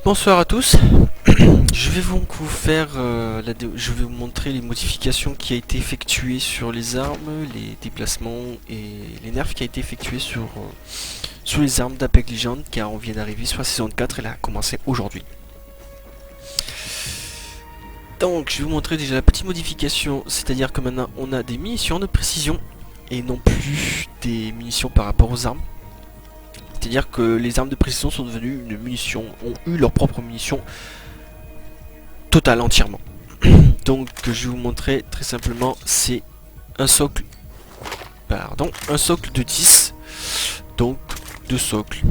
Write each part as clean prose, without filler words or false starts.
Bonsoir à tous. Je vais donc vous faire je vais vous montrer les modifications qui a été effectuées sur les armes, les déplacements et les nerfs qui a été effectué sur les armes d'Apex Legends, car on vient d'arriver sur la saison 4 et elle a commencé aujourd'hui. Donc je vais vous montrer déjà la petite modification, c'est-à-dire que maintenant on a des munitions de précision et non plus des munitions par rapport aux armes. C'est-à-dire que les armes de précision sont devenues une munition, ont eu leur propre munition totale entièrement. Donc je vais vous montrer très simplement, c'est un socle, un socle de 10, donc 2 socles.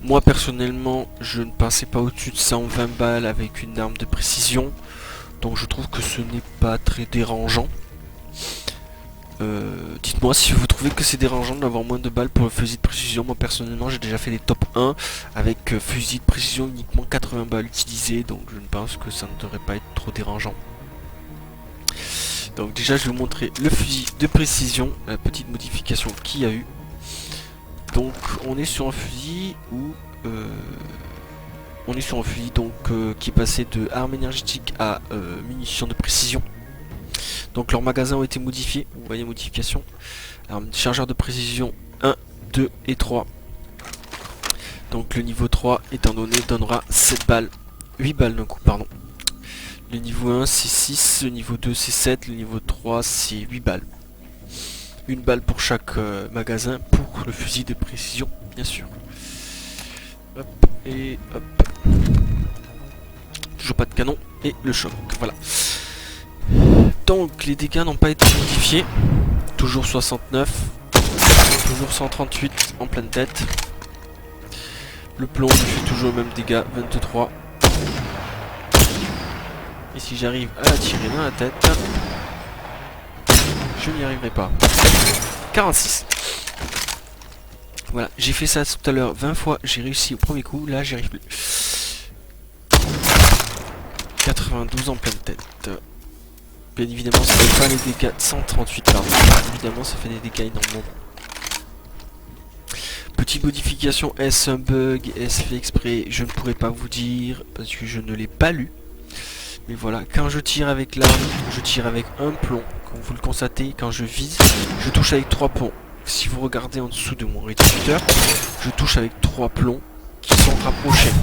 Moi personnellement, je ne passais pas au-dessus de 120 balles avec une arme de précision, donc je trouve que ce n'est pas très dérangeant. Dites-moi si vous trouvez que c'est dérangeant d'avoir moins de balles pour le fusil de précision. Moi personnellement j'ai déjà fait des top 1 avec fusil de précision uniquement 80 balles utilisées, donc je ne pense que ça ne devrait pas être trop dérangeant. Donc déjà je vais vous montrer le fusil de précision, la petite modification qu'il y a eu. Donc on est sur un fusil où qui est passé de arme énergétique à munitions de précision. Donc leurs magasins ont été modifiés, vous voyez modification. Alors, chargeur de précision 1, 2 et 3. Donc le niveau 3 étant donné donnera 7 balles, 8 balles d'un coup, pardon. Le niveau 1 c'est 6, le niveau 2 c'est 7, le niveau 3 c'est 8 balles. Une balle pour chaque magasin pour le fusil de précision, bien sûr. Hop et hop. Toujours pas de canon et le choc, voilà. Donc les dégâts n'ont pas été modifiés, toujours 69, toujours 138 en pleine tête. Le plomb fait toujours le même dégât, 23. Et si j'arrive à la tirer dans la tête, je n'y arriverai pas. 46. Voilà, j'ai fait ça tout à l'heure 20 fois, j'ai réussi au premier coup, là j'y arrive plus. 92 en pleine tête. Bien évidemment, ça fait pas les dégâts. 138, pardon. Évidemment, ça fait des dégâts énormément. Petite modification, est-ce un bug? Est-ce fait exprès? Je ne pourrais pas vous dire parce que je ne l'ai pas lu. Mais voilà, quand je tire avec l'arme, je tire avec un plomb. Comme vous le constatez, quand je vise, je touche avec 3 plombs. Si vous regardez en dessous de mon réducteur, je touche avec 3 plombs qui sont rapprochés.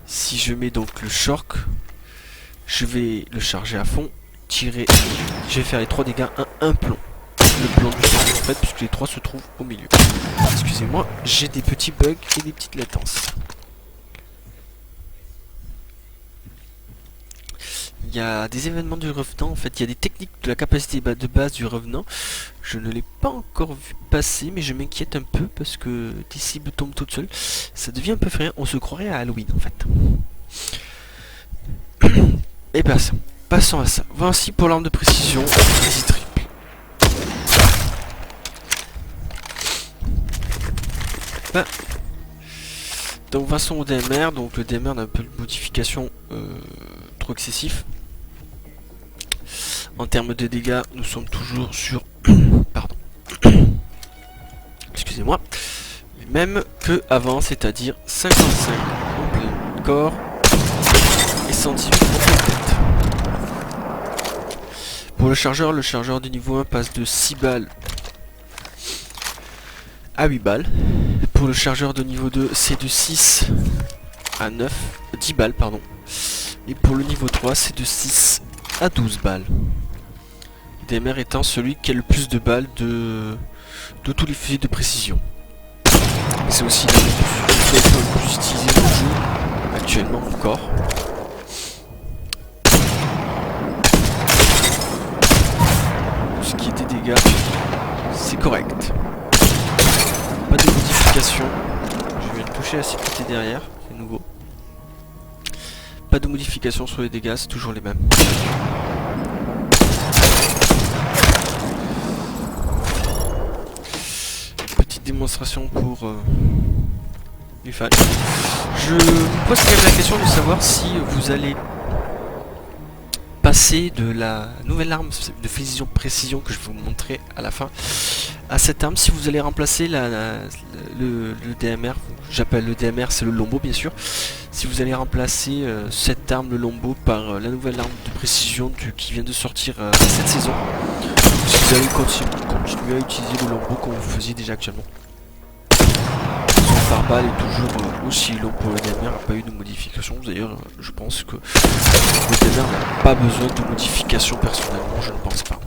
Si je mets donc le choc, je vais le charger à fond, tirer, je vais faire les 3 dégâts, un plomb. Le plomb du choc en fait, puisque les 3 se trouvent au milieu. Excusez-moi, j'ai des petits bugs et des petites latences. Il y a des événements du Revenant, en fait, il y a des techniques de la capacité de base du Revenant. Je ne l'ai pas encore vu passer, mais je m'inquiète un peu parce que des cibles tombent toutes seules. Ça devient un peu frère, on se croirait à Halloween en fait. Et passons à ça. Voici pour l'arme de précision, easy triple. Ben. Donc passons au DMR. Donc le DMR a un peu de modification trop excessif. En termes de dégâts, nous sommes toujours sur pardon. Excusez-moi. Même que avant, c'est-à-dire 55 en plein corps et 118 en pleine tête. Pour le chargeur du niveau 1 passe de 6 balles à 8 balles. Pour le chargeur de niveau 2, c'est de 6 à 10 balles, pardon. Et pour le niveau 3, c'est de 6 à 12 balles. DMR étant celui qui a le plus de balles de tous les fusils de précision. C'est aussi le plus utilisé dans le jeu, actuellement encore. Ce qui était dégâts, c'est correct. Pas de modification. Je viens de toucher la sécurité derrière, c'est nouveau. Pas de modification sur les dégâts, c'est toujours les mêmes. Petite démonstration pour les fans. Je me pose quand même la question de savoir si vous allez passer de la nouvelle arme de précision que je vais vous montrer à la fin à cette arme. Si vous allez remplacer le DMR, j'appelle le DMR, c'est le Lombo bien sûr. Si vous allez remplacer cette arme, le Lombo, par la nouvelle arme de précision qui vient de sortir cette saison, si vous allez continuer à utiliser le Lombo comme vous faisiez déjà actuellement. Son pare-balles est toujours aussi long pour le DMR, n'a pas eu de modification. D'ailleurs, je pense que le DMR n'a pas besoin de modification personnellement, je ne pense pas.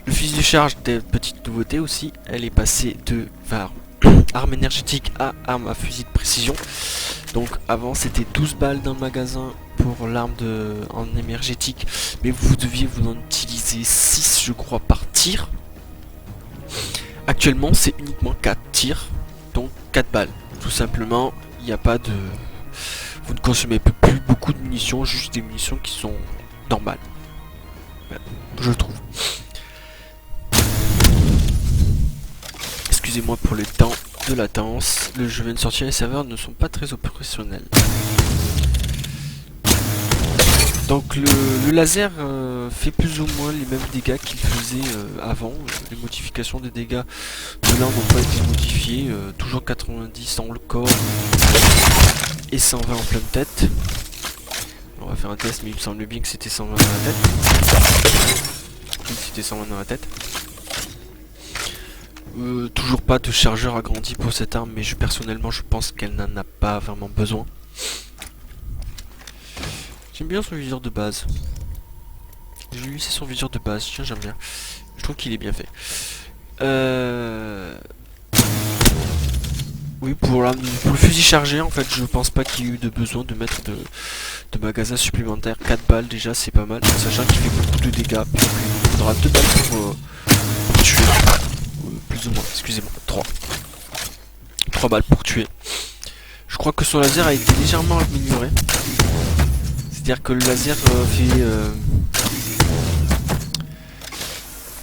Le fusil de charge, des petites nouveautés aussi, elle est passée de arme énergétique à arme à fusil de précision. Donc avant c'était 12 balles dans le magasin pour l'arme en énergétique, mais vous deviez vous en utiliser 6 je crois par tir. Actuellement c'est uniquement 4 tirs, donc 4 balles. Tout simplement, il n'y a pas de... Vous ne consommez plus beaucoup de munitions, juste des munitions qui sont normales. Je trouve. Excusez-moi pour le temps de latence. Le jeu vient de sortir, les serveurs ne sont pas très opérationnels. Donc le laser fait plus ou moins les mêmes dégâts qu'il faisait avant. Les modifications des dégâts de l'arme n'ont pas été modifiées. Toujours 90 dans le corps et 120 en pleine tête. On va faire un test, mais il me semble bien que c'était 120 dans la tête. Oui, c'était 120 dans la tête. Toujours pas de chargeur agrandi pour cette arme, mais personnellement je pense qu'elle n'en a pas vraiment besoin. J'aime bien son viseur de base. J'ai lu c'est son viseur de base, tiens j'aime bien. Je trouve qu'il est bien fait. Oui, pour le fusil chargé en fait je pense pas qu'il y ait eu de besoin de mettre de magasin supplémentaire. 4 balles déjà c'est pas mal, sachant qu'il fait beaucoup de dégâts. Puis il faudra 2 balles pour tuer. Plus ou moins, excusez-moi, 3 balles pour tuer. Je crois que son laser a été légèrement amélioré. C'est-à-dire que le laser fait...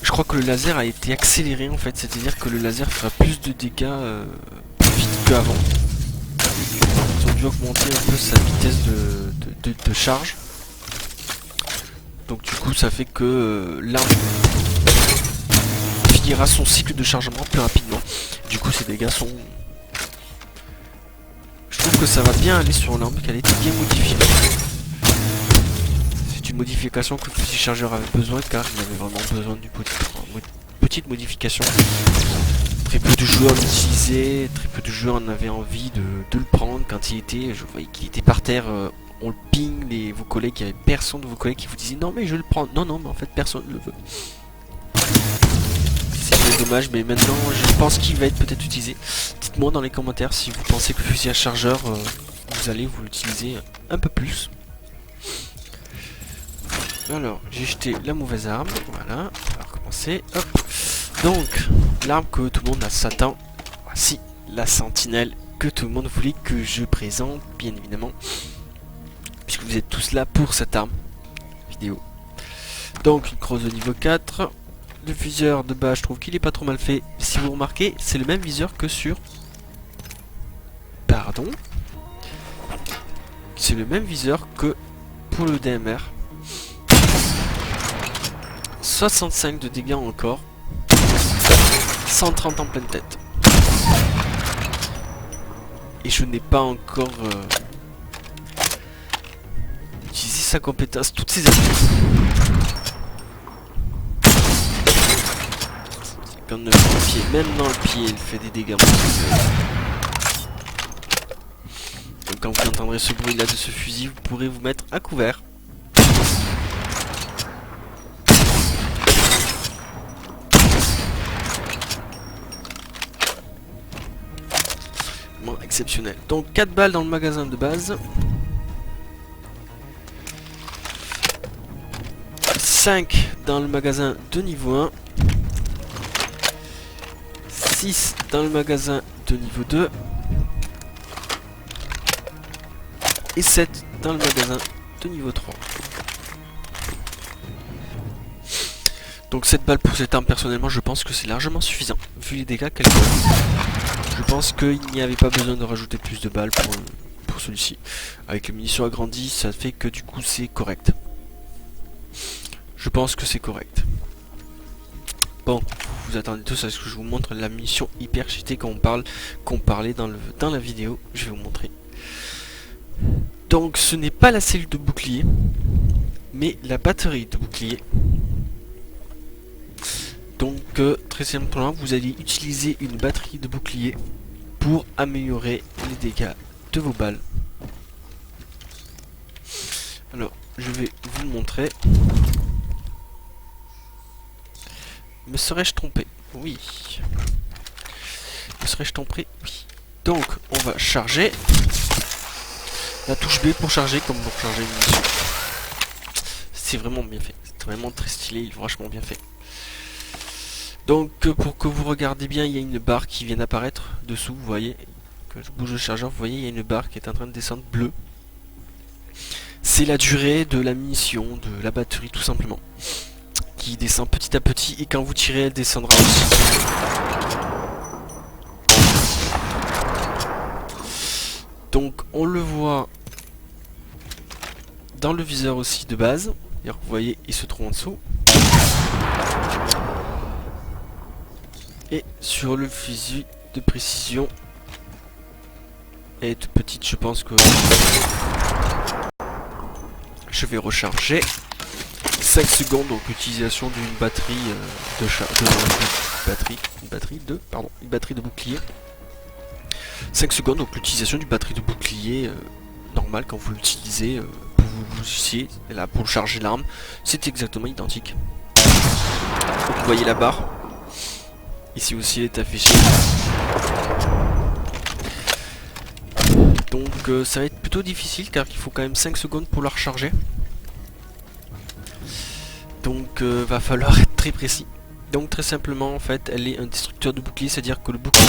Je crois que le laser a été accéléré en fait, c'est-à-dire que le laser fera plus de dégâts plus vite qu'avant. Ils ont dû augmenter un peu sa vitesse de charge. Donc du coup ça fait que l'arme finira son cycle de chargement plus rapidement. Du coup ses dégâts sont... Je trouve que ça va bien aller sur l'arme, qu'elle a été bien modifiée. C'est une modification que le fusil chargeur avait besoin car il avait vraiment besoin d'une petite modification. Très peu de joueurs l'utilisaient, très peu de joueurs en avaient envie de le prendre quand il était... Je voyais qu'il était par terre, on le ping, vos collègues, il n'y avait personne de vos collègues qui vous disaient non mais je le prends. Non non mais en fait personne ne le veut. C'est dommage, mais maintenant je pense qu'il va être peut-être utilisé. Dites-moi dans les commentaires si vous pensez que le fusil à chargeur, vous allez vous l'utiliser un peu plus. Alors, j'ai jeté la mauvaise arme, voilà, on va recommencer, hop. Donc, l'arme que tout le monde s'attend, voici la sentinelle que tout le monde voulait que je présente, bien évidemment. Puisque vous êtes tous là pour cette arme vidéo. Donc, une crosse de niveau 4. Le viseur de bas, je trouve qu'il est pas trop mal fait. Si vous remarquez, c'est le même viseur que sur... Pardon. C'est le même viseur que pour le DMR. 65 de dégâts encore. 130 en pleine tête. Et je n'ai pas encore utilisé sa compétence, toutes ses attaques. 59 dans le pied, même dans le pied il fait des dégâts. Donc quand vous entendrez ce bruit là de ce fusil, vous pourrez vous mettre à couvert. Bon, exceptionnel. Donc 4 balles dans le magasin de base. 5 dans le magasin de niveau 1. 6 dans le magasin de niveau 2 et 7 dans le magasin de niveau 3. Donc 7 balles pour cette arme, personnellement je pense que c'est largement suffisant vu les dégâts qu'elle fait. Je pense qu'il n'y avait pas besoin de rajouter plus de balles pour pour celui-ci. Avec les munitions agrandies, ça fait que du coup c'est correct. Je pense que c'est correct. Bon, vous attendez tous à ce que je vous montre la munition hyper cheatée qu'on parlait dans la vidéo. Je vais vous montrer. Donc ce n'est pas la cellule de bouclier, mais la batterie de bouclier. Donc très simplement, vous allez utiliser une batterie de bouclier pour améliorer les dégâts de vos balles. Alors, je vais vous le montrer. Me serais-je trompé? Oui. Me serais-je trompé? Oui. Donc, on va charger. La touche B pour charger, comme pour charger une munition. C'est vraiment bien fait. C'est vraiment très stylé, franchement bien fait. Donc pour que vous regardez bien, il y a une barre qui vient d'apparaître dessous, vous voyez. Que je bouge le chargeur, vous voyez, il y a une barre qui est en train de descendre bleue. C'est la durée de la munition, de la batterie tout simplement. Qui descend petit à petit et quand vous tirez, elle descendra aussi. Donc on le voit dans le viseur aussi de base. Vous voyez, il se trouve en dessous. Et sur le fusil de précision, elle est toute petite, je pense que je vais recharger 5 secondes, donc l'utilisation d'une batterie une batterie de bouclier. 5 secondes, donc l'utilisation d'une batterie de bouclier normale quand vous l'utilisez pour vous ici, et là pour charger l'arme, c'est exactement identique. Donc, vous voyez la barre. Ici aussi elle est affichée. Donc ça va être plutôt difficile car il faut quand même 5 secondes pour la recharger. Donc va falloir être très précis. Donc très simplement en fait elle est un destructeur de bouclier, c'est-à-dire que le bouclier,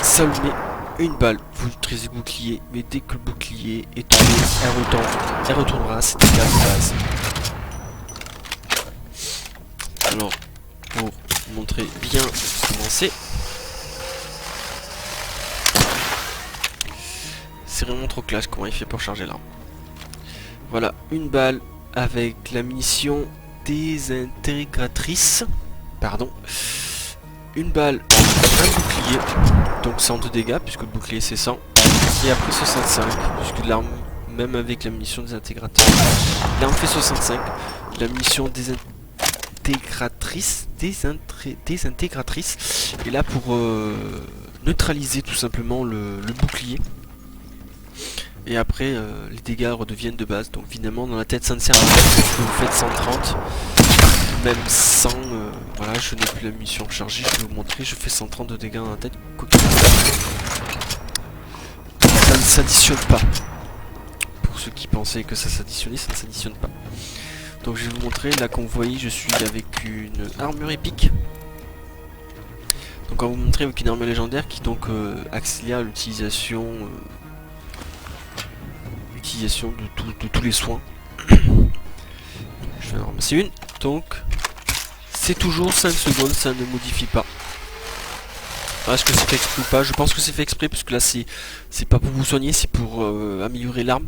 ça le met une balle. Vous utilisez le bouclier, mais dès que le bouclier est tombé, elle retournera à ses dégâts de base. Alors pour montrer bien comment c'est vraiment trop classe comment il fait pour charger l'arme. Voilà, une balle avec la munition désintégratrice, pardon, une balle, un bouclier, donc 102 dégâts puisque le bouclier c'est 100, et après 65 puisque l'arme, même avec la munition désintégratrice, l'arme fait 65, la munition désintégratrice est là pour neutraliser tout simplement le bouclier. Et après les dégâts redeviennent de base. Donc finalement dans la tête ça ne sert à rien. Vous faites 130, même 100, voilà, je n'ai plus la munition rechargée, je vais vous montrer, je fais 130 de dégâts dans la tête. Ça ne s'additionne pas. Pour ceux qui pensaient que ça s'additionnait, ça ne s'additionne pas. Donc je vais vous montrer, là comme vous voyez je suis avec une armure épique. Donc on va vous montrer avec une armure légendaire qui donc accélère l'utilisation de tous les soins. Je vais en ramasser une. Donc c'est toujours 5 secondes, ça ne modifie pas. Est-ce que c'est fait exprès ou pas? Je pense que c'est fait exprès parce que là c'est pas pour vous soigner, c'est pour améliorer l'arme.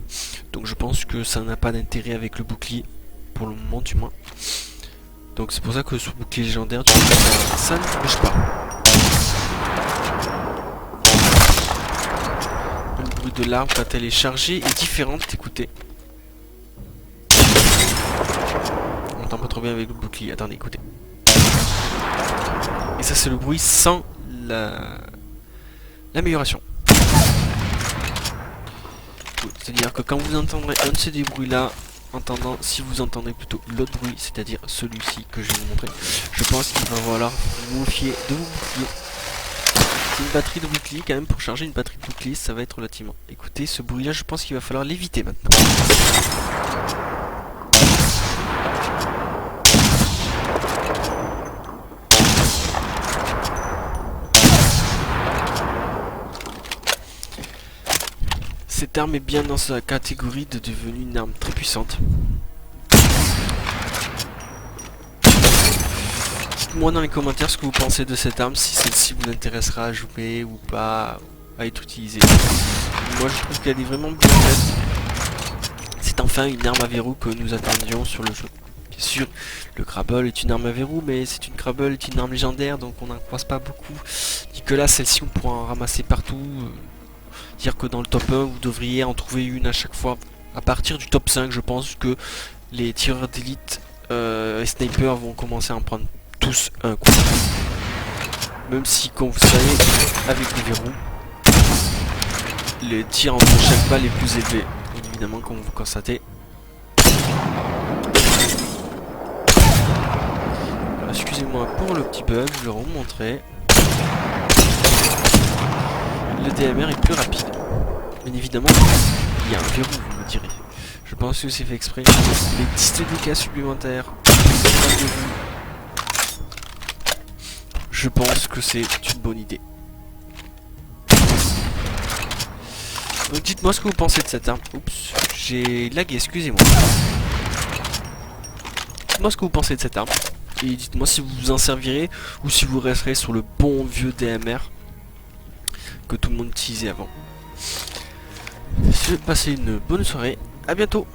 Donc je pense que ça n'a pas d'intérêt avec le bouclier. Pour le moment du moins. Donc c'est pour ça que ce bouclier légendaire, du coup, ça ne bouge pas. Le bruit de l'arme quand elle est chargée est différente, écoutez. On entend pas trop bien avec le bouclier, attendez, écoutez. Et ça c'est le bruit sans l'amélioration. C'est-à-dire que quand vous entendrez un de ces bruits là, si vous entendez plutôt l'autre bruit, c'est-à-dire celui-ci que je vais vous montrer, je pense qu'il va falloir vous méfier de vos boucliers. C'est une batterie de bouclier quand même, pour charger une batterie de bouclier ça va être relativement. Écoutez, ce bruit là je pense qu'il va falloir l'éviter maintenant. Cette arme est bien dans sa catégorie de devenue une arme très puissante. Dites-moi dans les commentaires ce que vous pensez de cette arme, si celle-ci vous intéressera à jouer ou pas, à être utilisée. Moi je trouve qu'elle est vraiment bien faite. C'est enfin une arme à verrou que nous attendions sur le jeu. Bien sûr, le Crabble est une arme à verrou, mais c'est une Crabble est une arme légendaire, donc on n'en croise pas beaucoup. Dit que là, celle-ci, on pourra en ramasser partout. Dire que dans le top 1, vous devriez en trouver une à chaque fois. À partir du top 5, je pense que les tireurs d'élite et snipers vont commencer à en prendre tous un coup. Même si, comme vous savez, avec les verrous, les tirs entre chaque balle est plus élevé. Bien évidemment, comme vous constatez. Excusez-moi pour le petit bug, je le remontrerai. Le DMR est plus rapide. Bien évidemment, il y a un verrou, vous me direz. Je pense que c'est fait exprès. Les 10 dégâts supplémentaires. Je pense que c'est une bonne idée. Donc dites-moi ce que vous pensez de cette arme. Oups, j'ai lagué, excusez-moi. Dites-moi ce que vous pensez de cette arme. Et dites-moi si vous vous en servirez ou si vous resterez sur le bon vieux DMR que tout le monde utilisait avant. Je vais passer une bonne soirée. À bientôt.